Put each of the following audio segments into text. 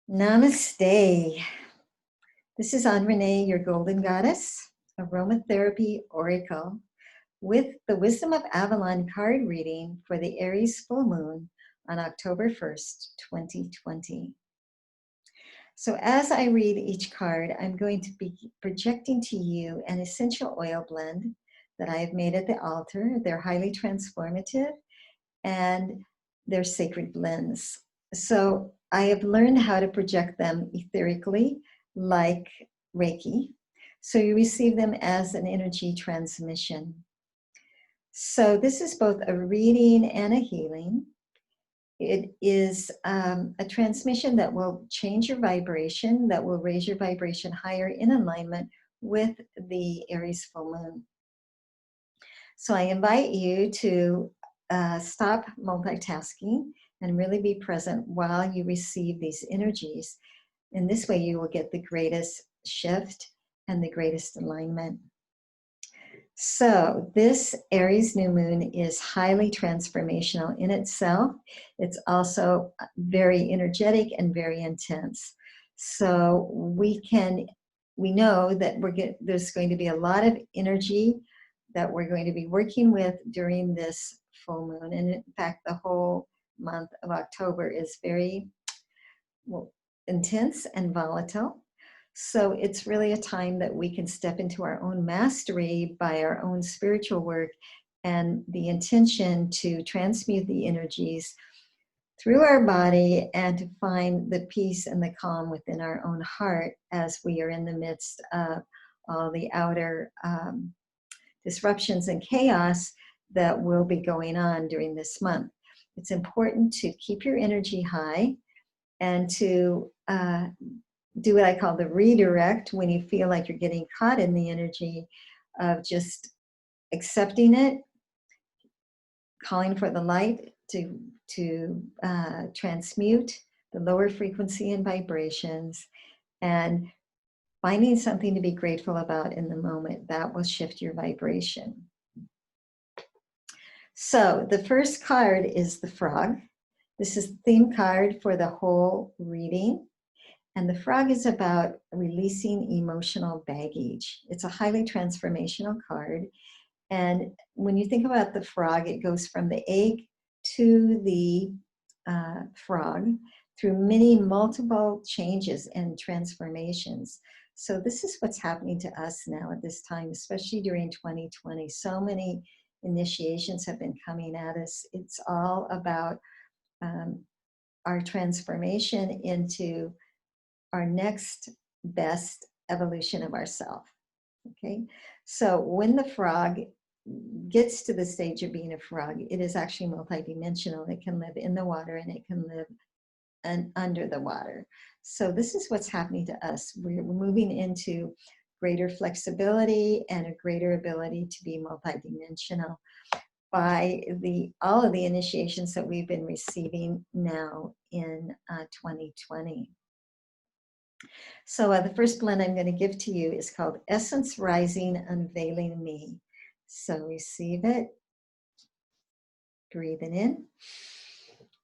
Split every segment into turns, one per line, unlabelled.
Namaste. This is An-Ra-Nae, your golden goddess, aromatherapy oracle, with the Wisdom of Avalon card reading for the Aries full moon on October 1st, 2020. So as I read each card, I'm going to be projecting to you an essential oil blend that I have made at the altar. They're highly transformative and they're sacred blends. So I have learned how to project them etherically, like Reiki. So you receive them as an energy transmission. So this is both a reading and a healing. It is a transmission that will change your vibration, that will raise your vibration higher in alignment with the Aries full moon. So I invite you to stop multitasking and really be present while you receive these energies. In this way, you will get the greatest shift and the greatest alignment. So this Aries new moon is highly transformational in itself. It's also very energetic and very intense. So we know that there's going to be a lot of energy that we're going to be working with during this full moon. And in fact, the whole month of October is very intense and volatile. So it's really a time that we can step into our own mastery by our own spiritual work and the intention to transmute the energies through our body and to find the peace and the calm within our own heart as we are in the midst of all the outer disruptions and chaos that will be going on during this month. It's important to keep your energy high and to do what I call the redirect when you feel like you're getting caught in the energy of just accepting it, calling for the light to transmute the lower frequency and vibrations, and finding something to be grateful about in the moment. That will shift your vibration. So the first card is the frog. This is the theme card for the whole reading. And the frog is about releasing emotional baggage. It's a highly transformational card. And when you think about the frog, it goes from the egg to the frog through multiple changes and transformations. So this is what's happening to us now at this time, especially during 2020. So many initiations have been coming at us. It's all about our transformation into our next best evolution of ourself. Okay, so when the frog gets to the stage of being a frog, it is actually multidimensional. It can live in the water and it can live under the water. So this is what's happening to us. We're moving into greater flexibility and a greater ability to be multidimensional by all of the initiations that we've been receiving now in 2020. So the first blend I'm going to give to you is called Essence Rising, Unveiling Me. So receive it, breathing in,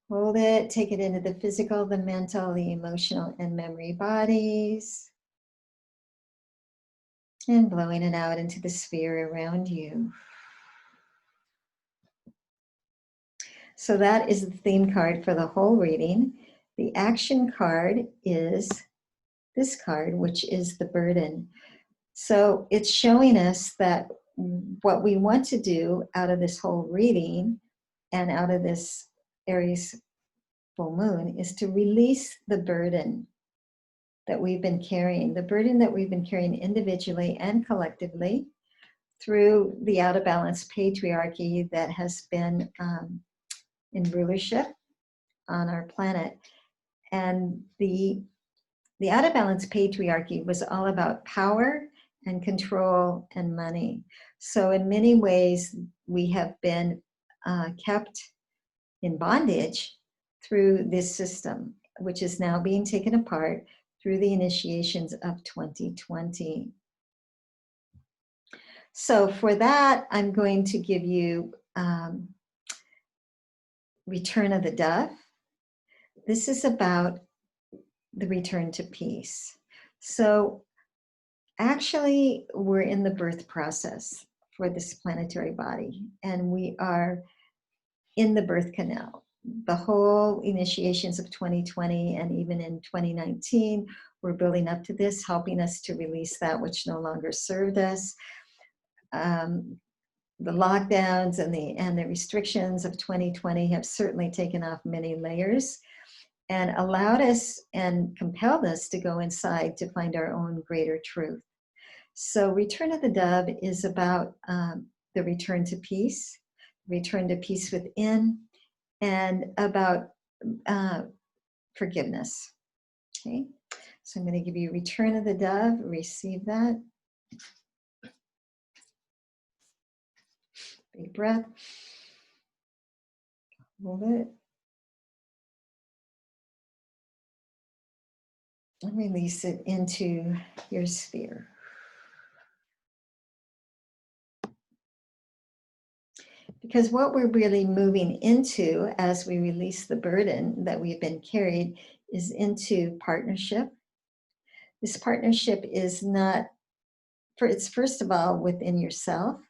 hold it, take it into the physical, the mental, the emotional, and memory bodies, and blowing it out into the sphere around you. So that is the theme card for the whole reading. The action card is this card, which is the burden. So it's showing us that what we want to do out of this whole reading and out of this Aries full moon is to release the burden that we've been carrying, the burden that we've been carrying individually and collectively through the out of balance patriarchy that has been in rulership on our planet. And the out of balance patriarchy was all about power and control and money. So in many ways, we have been kept in bondage through this system, which is now being taken apart through the initiations of 2020. So for that, I'm going to give you Return of the Dove. This is about the return to peace. So actually, we're in the birth process for this planetary body, and we are in the birth canal. The whole initiations of 2020 and even in 2019, we're building up to this, helping us to release that which no longer served us. The lockdowns and the restrictions of 2020 have certainly taken off many layers and allowed us and compelled us to go inside to find our own greater truth. So Return of the Dove is about the return to peace within, and about forgiveness. Okay, so I'm going to give you Return of the Dove. Receive that. Big breath. Hold it. And release it into your sphere. Because what we're really moving into as we release the burden that we've been carried is into partnership. This partnership is not, it's first of all within yourself,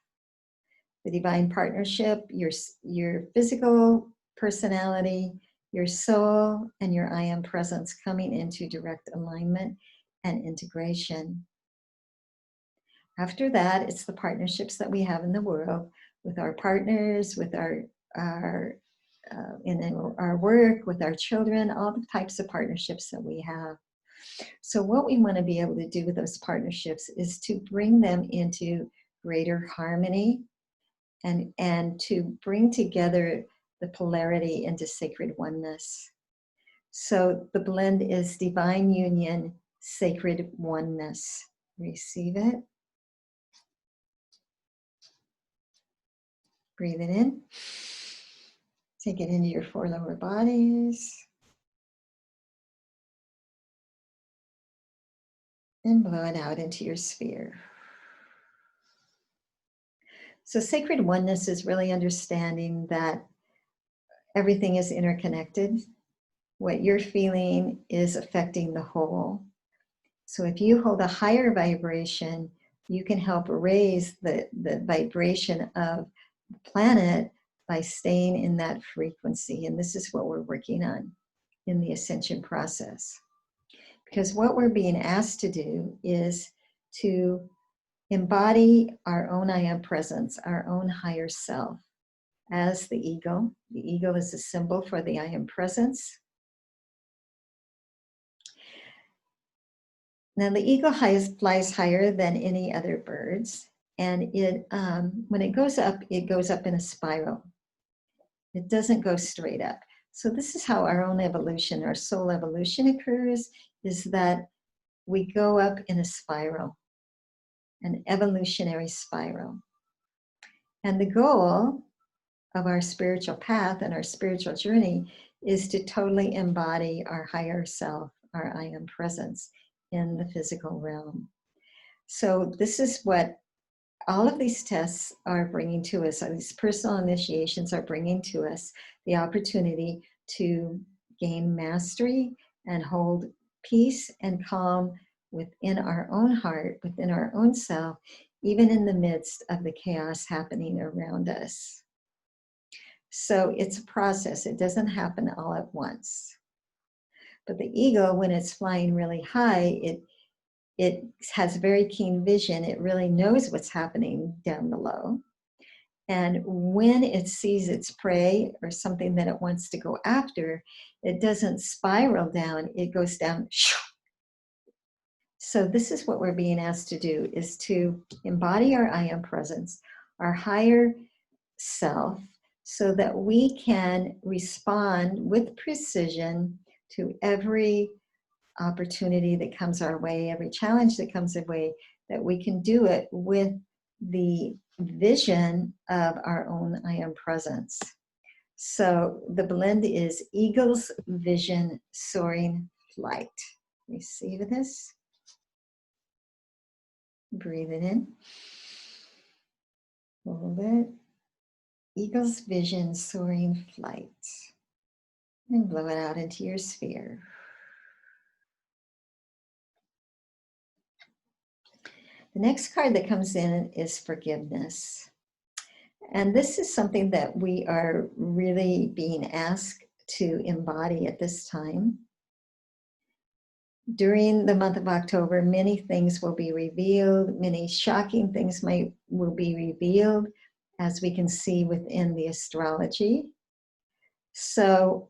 the divine partnership, your physical personality, your soul, and your I am presence coming into direct alignment and integration. After that, it's the partnerships that we have in the world with our partners, with our in our work, with our children, all the types of partnerships that we have. So what we want to be able to do with those partnerships is to bring them into greater harmony and to bring together the polarity into sacred oneness. So the blend is divine union, sacred oneness. Receive it. Breathe it in. Take it into your four lower bodies. And blow it out into your sphere. So sacred oneness is really understanding that everything is interconnected. What you're feeling is affecting the whole. So if you hold a higher vibration, you can help raise the vibration of the planet by staying in that frequency. And this is what we're working on in the ascension process. Because what we're being asked to do is to embody our own I am presence, our own higher self as the eagle. The eagle is a symbol for the I am presence. Now the eagle flies higher than any other birds, and it when it goes up in a spiral. It doesn't go straight up. So this is how our own evolution, our soul evolution occurs, is that we go up in a spiral, an evolutionary spiral. And the goal of our spiritual path and our spiritual journey is to totally embody our higher self, our I am presence in the physical realm. So this is what all of these tests are bringing to us, these personal initiations are bringing to us the opportunity to gain mastery and hold peace and calm within our own heart, within our own self, even in the midst of the chaos happening around us. So it's a process. It doesn't happen all at once. But the eagle, when it's flying really high, it has very keen vision. It really knows what's happening down below. And when it sees its prey or something that it wants to go after, it doesn't spiral down, it goes down. So this is what we're being asked to do, is to embody our I am presence, our higher self, so that we can respond with precision to every opportunity that comes our way, every challenge that comes our way, that we can do it with the vision of our own I am presence. So the blend is Eagle's Vision Soaring Flight. Receive this. Breathe it in. Hold it. Eagle's Vision Soaring Flight. And blow it out into your sphere. The next card that comes in is forgiveness. And this is something that we are really being asked to embody at this time. During the month of October, many things will be revealed, many shocking things will be revealed, as we can see within the astrology. So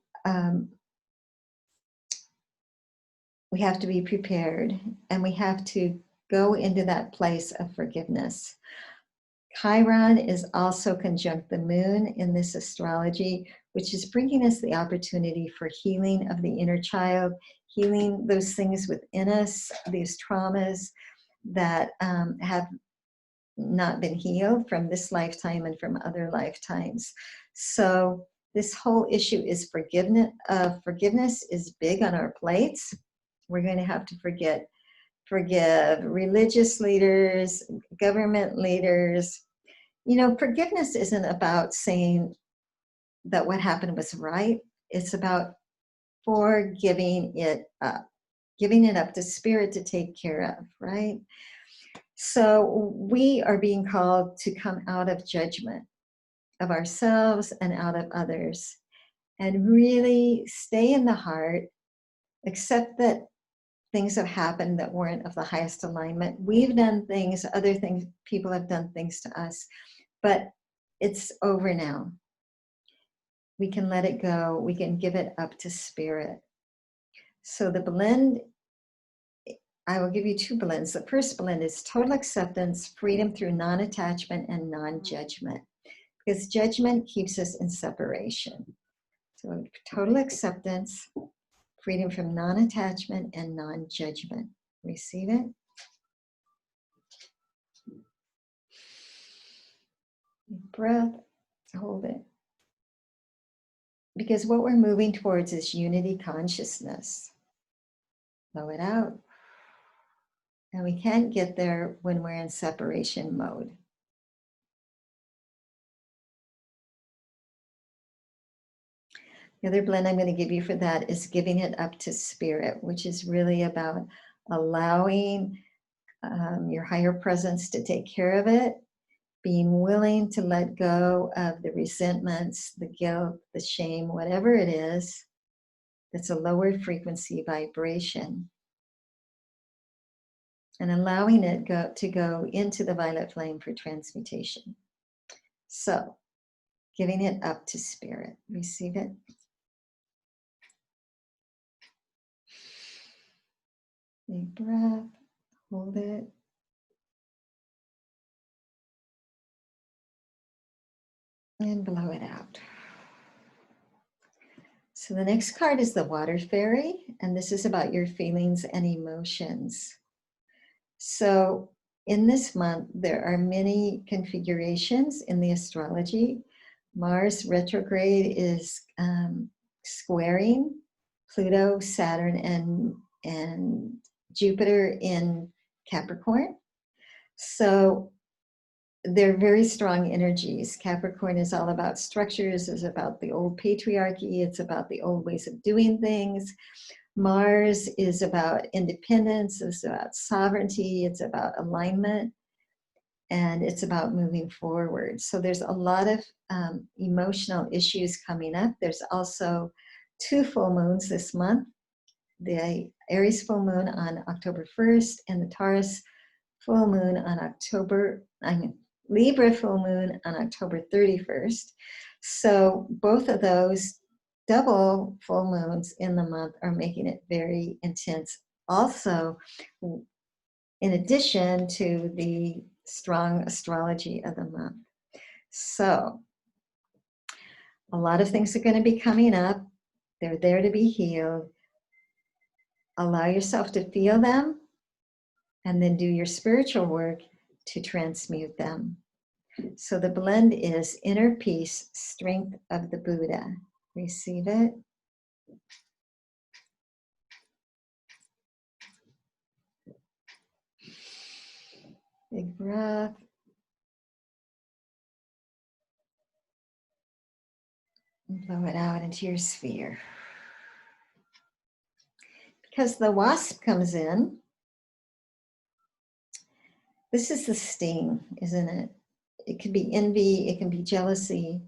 we have to be prepared, and we have to go into that place of forgiveness. Chiron is also conjunct the moon in this astrology, which is bringing us the opportunity for healing of the inner child, healing those things within us, these traumas that have not been healed from this lifetime and from other lifetimes. So this whole issue is forgiveness. Forgiveness is big on our plates. We're going to have to forgive religious leaders, government leaders. You know, forgiveness isn't about saying that what happened was right. It's about giving it up to spirit to take care of, right? So we are being called to come out of judgment of ourselves and out of others, and really stay in the heart, accept that things have happened that weren't of the highest alignment. We've done things, people have done things to us, but it's over now. We can let it go. We can give it up to spirit. So the blend, I will give you two blends. The first blend is total acceptance, freedom through non-attachment and non-judgment, because judgment keeps us in separation. So total acceptance, freedom from non-attachment and non-judgment. Receive it. Deep breath, hold it. Because what we're moving towards is unity consciousness. Blow it out. And we can't get there when we're in separation mode. The other blend I'm going to give you for that is giving it up to spirit, which is really about allowing your higher presence to take care of it, being willing to let go of the resentments, the guilt, the shame, whatever it is that's a lower frequency vibration, and allowing it to go into the violet flame for transmutation. So, giving it up to spirit. Receive it. Big breath. Hold it. And blow it out. So the next card is the Water Fairy, and this is about your feelings and emotions. So in this month, there are many configurations in the astrology. Mars retrograde is squaring Pluto, Saturn, and Jupiter in Capricorn. So they're very strong energies. Capricorn is all about structures, it's about the old patriarchy, it's about the old ways of doing things. Mars is about independence, it's about sovereignty, it's about alignment, and it's about moving forward. So there's a lot of emotional issues coming up. There's also 2 full moons this month, the Aries full moon on October 1st and the Taurus full moon on Libra full moon on October 31st. So both of those double full moons in the month are making it very intense. Also, in addition to the strong astrology of the month. So a lot of things are going to be coming up. They're there to be healed. Allow yourself to feel them, and then do your spiritual work to transmute them. So the blend is inner peace, strength of the Buddha. Receive it. Big breath. And blow it out into your sphere. Because the wasp comes in, This is the sting, isn't it? It could be envy, it can be jealousy.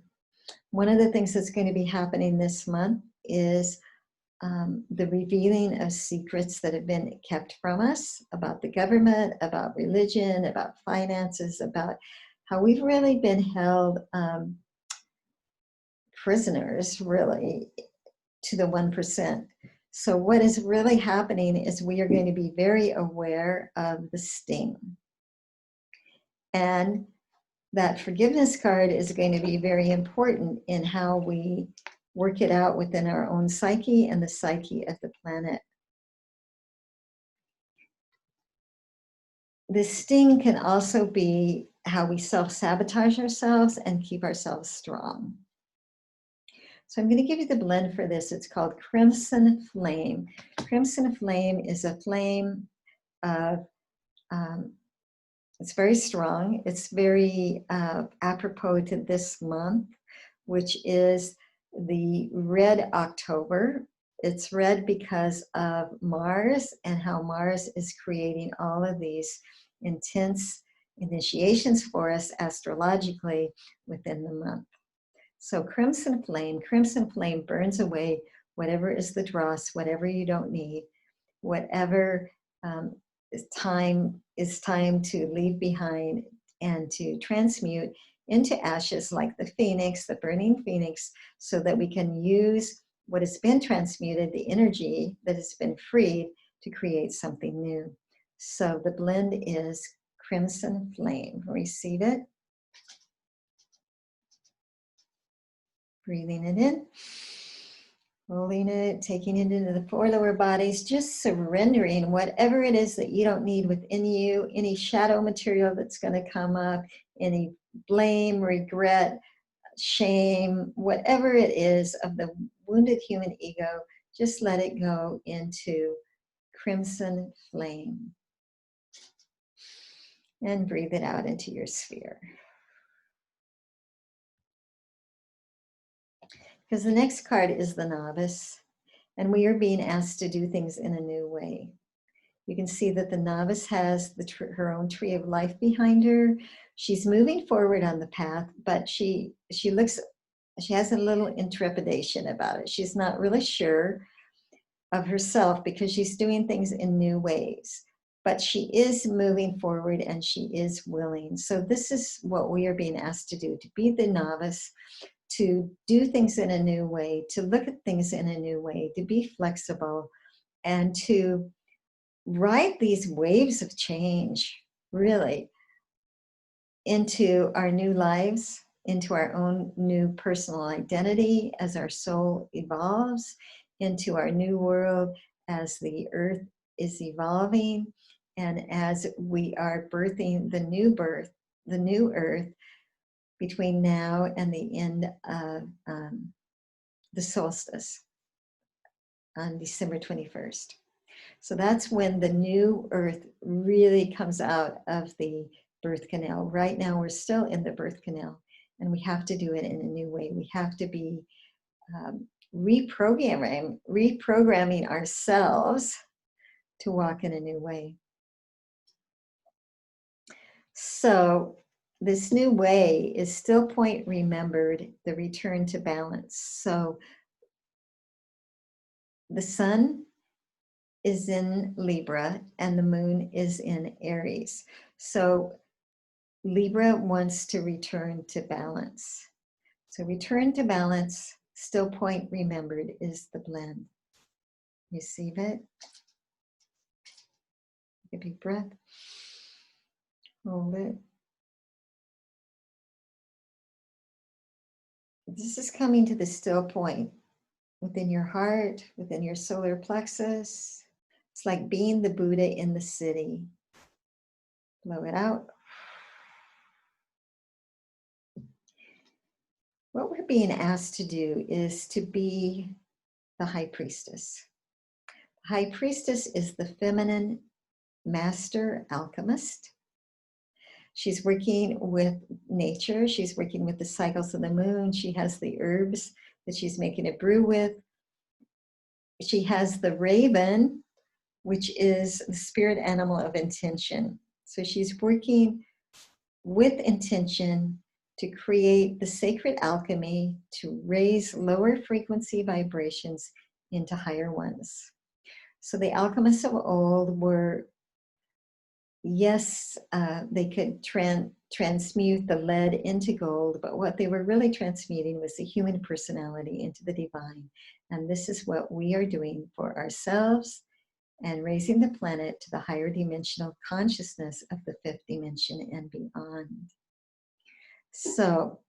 One of the things that's going to be happening this month is the revealing of secrets that have been kept from us about the government, about religion, about finances, about how we've really been held prisoners, really, to the 1%. So what is really happening is we are going to be very aware of the sting. And that forgiveness card is going to be very important in how we work it out within our own psyche and the psyche of the planet. This sting can also be how we self-sabotage ourselves and keep ourselves strong. So I'm going to give you the blend for this. It's called Crimson Flame. Crimson Flame is a flame of, it's very strong. It's very apropos to this month, which is the red October. It's red because of Mars and how Mars is creating all of these intense initiations for us astrologically within the month. So Crimson Flame burns away whatever is the dross, whatever you don't need, whatever is time to leave behind and to transmute into ashes like the phoenix, the burning phoenix, so that we can use what has been transmuted, the energy that has been freed, to create something new. So the blend is Crimson Flame. Receive it. Breathing it in, holding it, taking it into the four lower bodies, just surrendering whatever it is that you don't need within you, any shadow material that's going to come up, any blame, regret, shame, whatever it is of the wounded human ego, just let it go into Crimson Flame. And breathe it out into your sphere. Because the next card is the Novice, and we are being asked to do things in a new way. You can see that the Novice has her own tree of life behind her. She's moving forward on the path, but she has a little intrepidation about it. She's not really sure of herself because she's doing things in new ways, but she is moving forward and she is willing. So this is what we are being asked to do, to be the Novice, to do things in a new way, to look at things in a new way, to be flexible, and to ride these waves of change, really, into our new lives, into our own new personal identity as our soul evolves, into our new world as the earth is evolving, and as we are birthing the new birth, the new earth, between now and the end of the solstice on December 21st. So that's when the new earth really comes out of the birth canal. Right now, we're still in the birth canal, and we have to do it in a new way. We have to be reprogramming ourselves to walk in a new way. So this new way is still point remembered, the return to balance. So the sun is in Libra and the moon is in Aries. So Libra wants to return to balance. So return to balance, still point remembered, is the blend. Receive it. Take a deep breath. Hold it. This is coming to the still point within your heart, within your solar plexus. It's like being the Buddha in the city. Blow it out. What we're being asked to do is to be the high priestess. The high priestess is the feminine master alchemist. She's working with nature. She's working with the cycles of the moon. She has the herbs that she's making a brew with. She has the raven, which is the spirit animal of intention. So she's working with intention to create the sacred alchemy to raise lower frequency vibrations into higher ones. So the alchemists of old were, yes, they could transmute the lead into gold, but what they were really transmuting was the human personality into the divine. And this is what we are doing for ourselves and raising the planet to the higher dimensional consciousness of the fifth dimension and beyond. So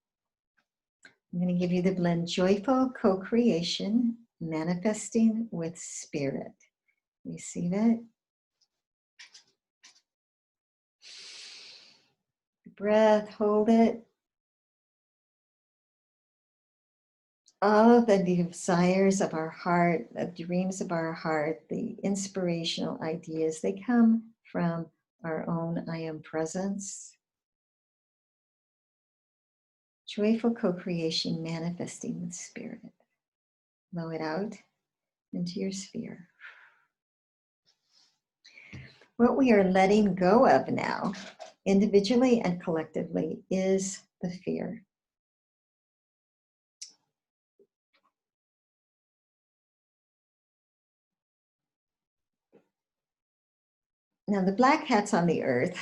I'm going to give you the blend Joyful Co-Creation, Manifesting with Spirit. Receive it. Breath, hold it. All of the desires of our heart, the dreams of our heart, the inspirational ideas, they come from our own I Am Presence. Joyful co-creation, manifesting with spirit. Blow it out into your sphere. What we are letting go of now, individually and collectively, is the fear. Now, the black hats on the earth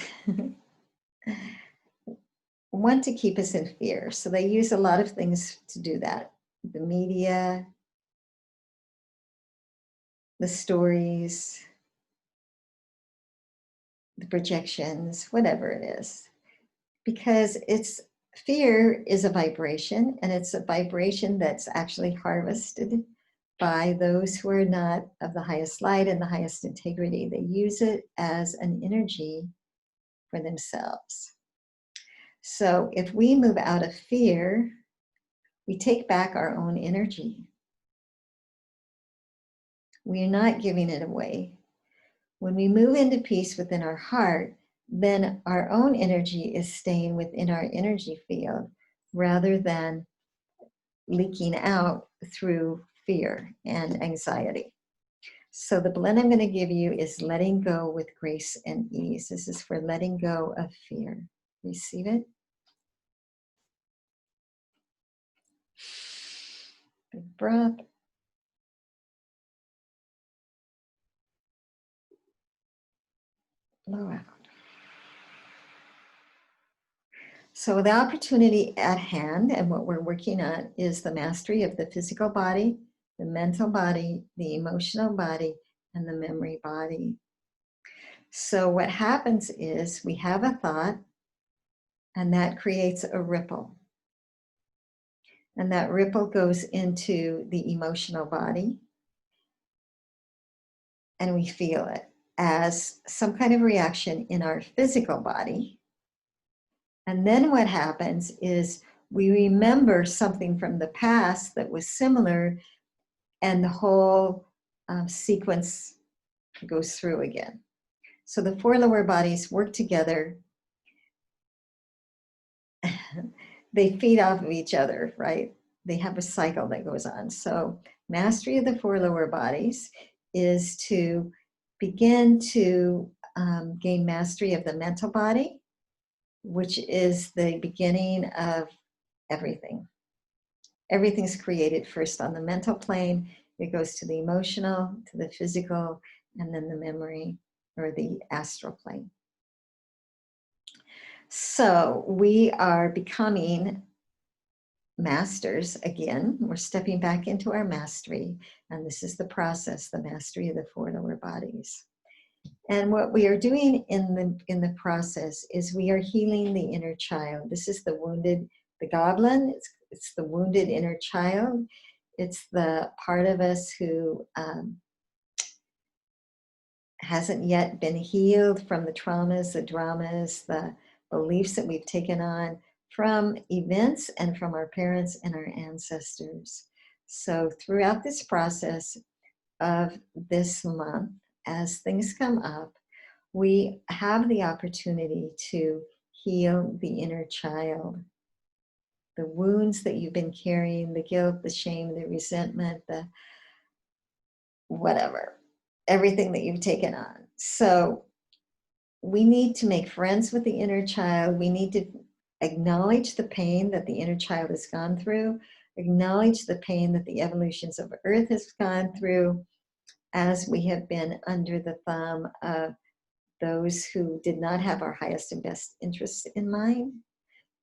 want to keep us in fear. So they use a lot of things to do that. The media, the stories, the projections, whatever it is. Because fear is a vibration, and it's a vibration that's actually harvested by those who are not of the highest light and the highest integrity. They use it as an energy for themselves. So if we move out of fear, we take back our own energy. We are not giving it away. When we move into peace within our heart, then our own energy is staying within our energy field rather than leaking out through fear and anxiety. So the blend I'm going to give you is letting go with grace and ease. This is for letting go of fear. Receive it. Big breath. Blow out. So the opportunity at hand and what we're working on is the mastery of the physical body, the mental body, the emotional body, and the memory body. So what happens is we have a thought, and that creates a ripple. And that ripple goes into the emotional body, and we feel it as some kind of reaction in our physical body. And then what happens is we remember something from the past that was similar, and the whole sequence goes through again. So the four lower bodies work together. They feed off of each other, right? They have a cycle that goes on. So mastery of the four lower bodies is to begin to gain mastery of the mental body, which is the beginning of everything. Everything's created first on the mental plane. It goes to the emotional, to the physical, and then the memory or the astral plane. So we are becoming masters again. We're stepping back into our mastery. And this is the process, the mastery of the four lower bodies. And what we are doing in the process is we are healing the inner child. This is the wounded, the goblin. It's the wounded inner child. It's the part of us who hasn't yet been healed from the traumas, the dramas, the beliefs that we've taken on from events and from our parents and our ancestors. So throughout this process of this month, as things come up, we have the opportunity to heal the inner child. The wounds that you've been carrying, the guilt, the shame, the resentment, the whatever, everything that you've taken on. So we need to make friends with the inner child. We need to acknowledge the pain that the inner child has gone through, acknowledge the pain that the evolutions of Earth has gone through as we have been under the thumb of those who did not have our highest and best interests in mind.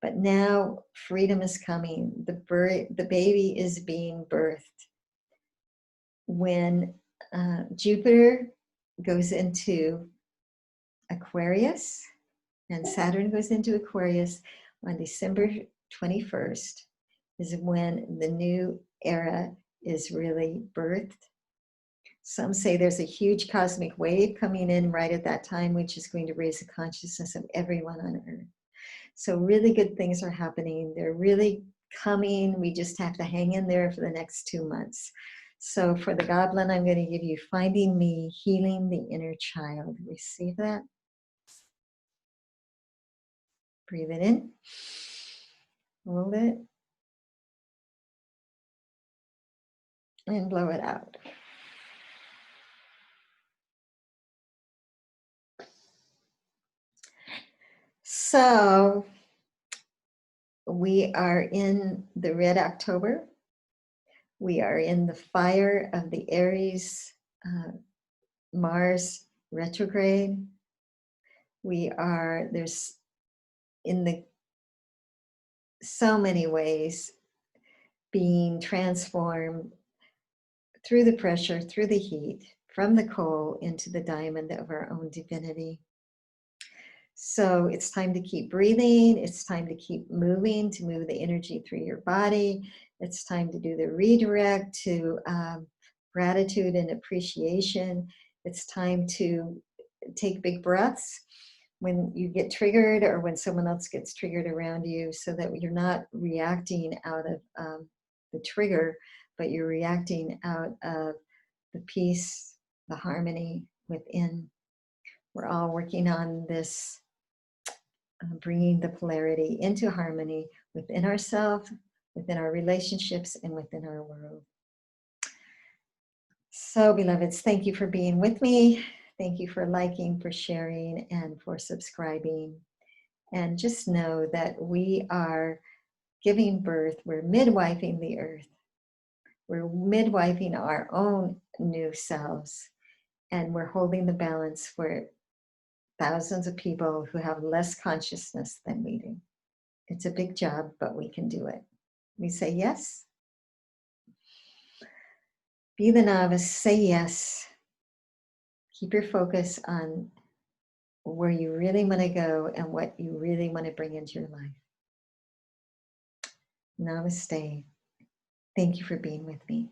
But now freedom is coming. The baby is being birthed. When Jupiter goes into Aquarius and Saturn goes into Aquarius on December 21st is when the new era is really birthed. Some say there's a huge cosmic wave coming in right at that time, which is going to raise the consciousness of everyone on Earth. So really good things are happening. They're really coming. We just have to hang in there for the next 2 months. So for the Goblin, I'm going to give you Finding Me, Healing the Inner Child. Receive that. Breathe it in. Hold it. And blow it out. So we are in the red October. We are in the fire of the Aries Mars retrograde. There's in the so many ways being transformed through the pressure, through the heat, from the coal into the diamond of our own divinity. So it's time to keep breathing. It's time to keep moving, to move the energy through your body. It's time to do the redirect to gratitude and appreciation. It's time to take big breaths when you get triggered or when someone else gets triggered around you, so that you're not reacting out of the trigger, but you're reacting out of the peace, the harmony within. We're all working on this, bringing the polarity into harmony within ourselves, within our relationships, and within our world. So, beloveds, thank you for being with me. Thank you for liking, for sharing, and for subscribing. And just know that we are giving birth. We're midwifing the earth. We're midwifing our own new selves. And we're holding the balance for thousands of people who have less consciousness than we do. It's a big job, but we can do it. We say yes. Be the novice, say yes. Keep your focus on where you really want to go and what you really want to bring into your life. Namaste. Thank you for being with me.